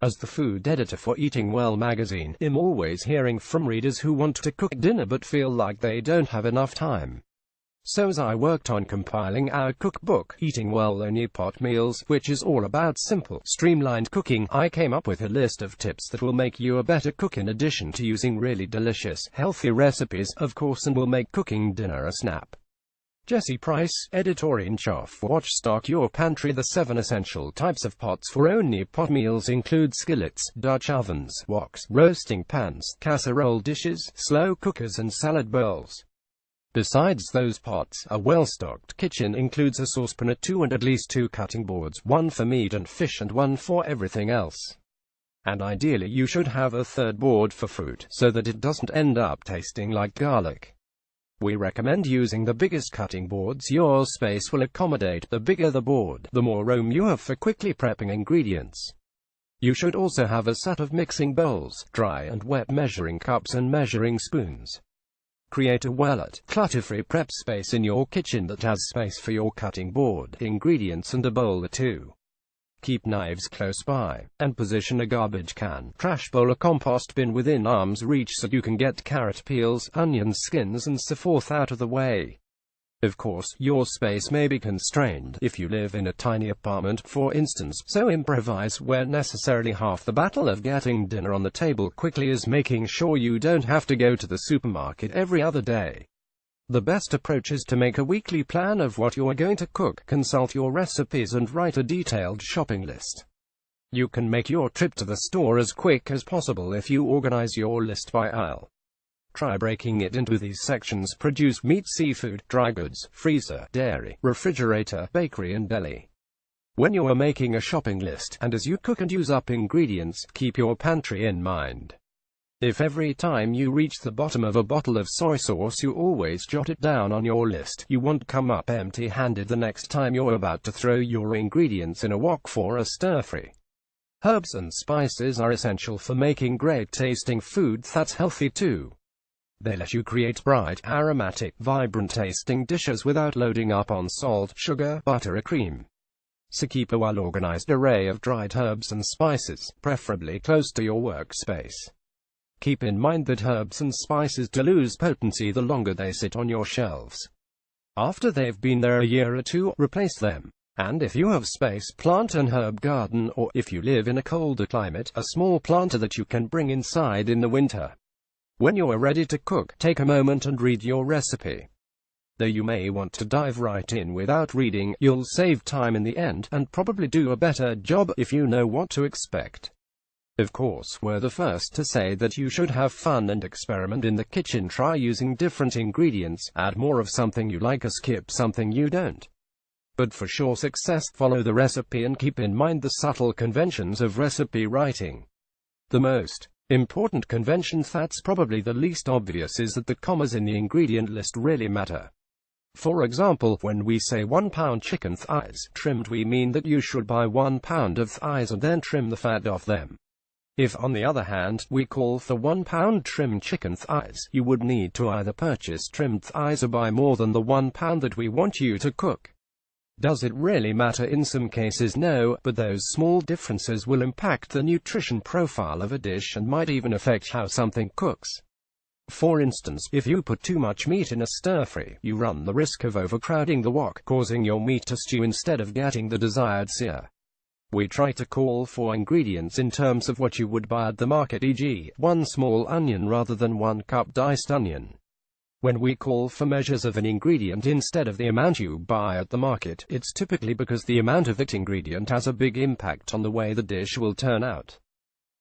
As the food editor for Eating Well magazine, I'm always hearing from readers who want to cook dinner but feel like they don't have enough time. So as I worked on compiling our cookbook, Eating Well Only Pot Meals, which is all about simple, streamlined cooking, I came up with a list of tips that will make you a better cook in addition to using really delicious, healthy recipes, of course, and will make cooking dinner a snap. Jesse Price, editor-in-chief of Watch Stock Your Pantry. The 7 essential types of pots for only pot meals include skillets, Dutch ovens, woks, roasting pans, casserole dishes, slow cookers and salad bowls. Besides those pots, a well-stocked kitchen includes a saucepan or 2 and at least 2 cutting boards, 1 for meat and fish and 1 for everything else. And ideally you should have a 3rd board for fruit, so that it doesn't end up tasting like garlic. We recommend using the biggest cutting boards your space will accommodate. The bigger the board, the more room you have for quickly prepping ingredients. You should also have a set of mixing bowls, dry and wet measuring cups and measuring spoons. Create a well-lit, clutter-free prep space in your kitchen that has space for your cutting board, ingredients and a bowl or 2. Keep knives close by, and position a garbage can, trash bowl or compost bin within arm's reach so you can get carrot peels, onion skins and so forth out of the way. Of course, your space may be constrained if you live in a tiny apartment, for instance, so improvise where necessary. Half the battle of getting dinner on the table quickly is making sure you don't have to go to the supermarket every other day. The best approach is to make a weekly plan of what you are going to cook, consult your recipes and write a detailed shopping list. You can make your trip to the store as quick as possible if you organize your list by aisle. Try breaking it into these sections: produce, meat, seafood, dry goods, freezer, dairy, refrigerator, bakery and deli. When you are making a shopping list, and as you cook and use up ingredients, keep your pantry in mind. If every time you reach the bottom of a bottle of soy sauce you always jot it down on your list, you won't come up empty-handed the next time you're about to throw your ingredients in a wok for a stir-fry. Herbs and spices are essential for making great-tasting food that's healthy too. They let you create bright, aromatic, vibrant-tasting dishes without loading up on salt, sugar, butter or cream. So keep a well-organized array of dried herbs and spices, preferably close to your workspace. Keep in mind that herbs and spices do lose potency the longer they sit on your shelves. After they've been there a year or 2, replace them. And if you have space, plant an herb garden, or, if you live in a colder climate, a small planter that you can bring inside in the winter. When you're ready to cook, take a moment and read your recipe. Though you may want to dive right in without reading, you'll save time in the end, and probably do a better job if you know what to expect. Of course, we're the first to say that you should have fun and experiment in the kitchen. Try using different ingredients, add more of something you like or skip something you don't. But for sure success, follow the recipe and keep in mind the subtle conventions of recipe writing. The most important convention, that's probably the least obvious, is that the commas in the ingredient list really matter. For example, when we say 1 pound chicken thighs, trimmed, we mean that you should buy 1 pound of thighs and then trim the fat off them. If, on the other hand, we call for 1 pound trimmed chicken thighs, you would need to either purchase trimmed thighs or buy more than the 1 pound that we want you to cook. Does it really matter? In some cases, no, but those small differences will impact the nutrition profile of a dish and might even affect how something cooks. For instance, if you put too much meat in a stir-fry, you run the risk of overcrowding the wok, causing your meat to stew instead of getting the desired sear. We try to call for ingredients in terms of what you would buy at the market, e.g., 1 small onion rather than 1 cup diced onion. When we call for measures of an ingredient instead of the amount you buy at the market, it's typically because the amount of that ingredient has a big impact on the way the dish will turn out.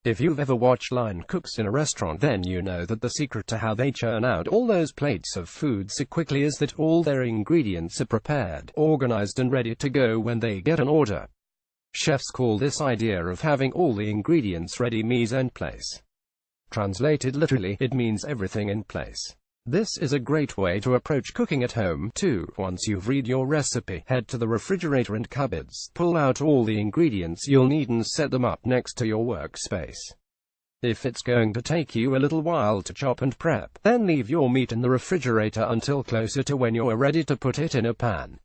If you've ever watched line cooks in a restaurant, then you know that the secret to how they churn out all those plates of food so quickly is that all their ingredients are prepared, organized and ready to go when they get an order. Chefs call this idea of having all the ingredients ready mise en place. Translated literally, it means everything in place. This is a great way to approach cooking at home, too. Once you've read your recipe, head to the refrigerator and cupboards, pull out all the ingredients you'll need and set them up next to your workspace. If it's going to take you a little while to chop and prep, then leave your meat in the refrigerator until closer to when you're ready to put it in a pan.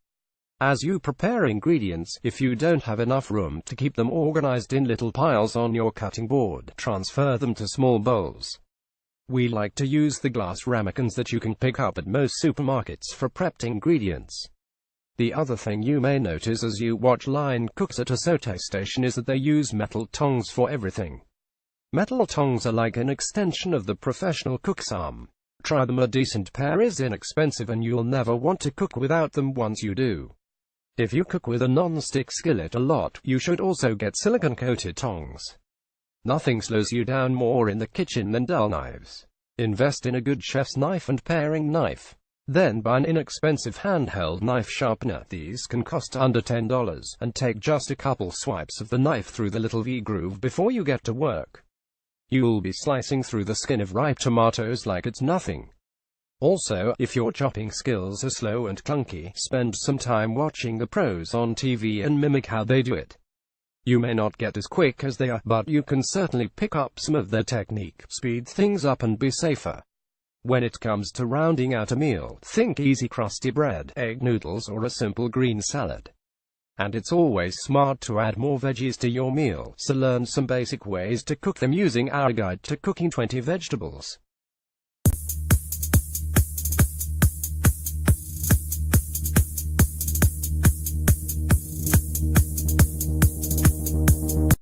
As you prepare ingredients, if you don't have enough room to keep them organized in little piles on your cutting board, transfer them to small bowls. We like to use the glass ramekins that you can pick up at most supermarkets for prepped ingredients. The other thing you may notice as you watch line cooks at a saute station is that they use metal tongs for everything. Metal tongs are like an extension of the professional cook's arm. Try them, a decent pair is inexpensive and you'll never want to cook without them once you do. If you cook with a non-stick skillet a lot, you should also get silicone-coated tongs. Nothing slows you down more in the kitchen than dull knives. Invest in a good chef's knife and paring knife. Then buy an inexpensive handheld knife sharpener. These can cost under $10, and take just a couple swipes of the knife through the little V-groove before you get to work. You'll be slicing through the skin of ripe tomatoes like it's nothing. Also, if your chopping skills are slow and clunky, spend some time watching the pros on TV and mimic how they do it. You may not get as quick as they are, but you can certainly pick up some of their technique, speed things up and be safer. When it comes to rounding out a meal, think easy crusty bread, egg noodles or a simple green salad. And it's always smart to add more veggies to your meal, so learn some basic ways to cook them using our guide to cooking 20 vegetables.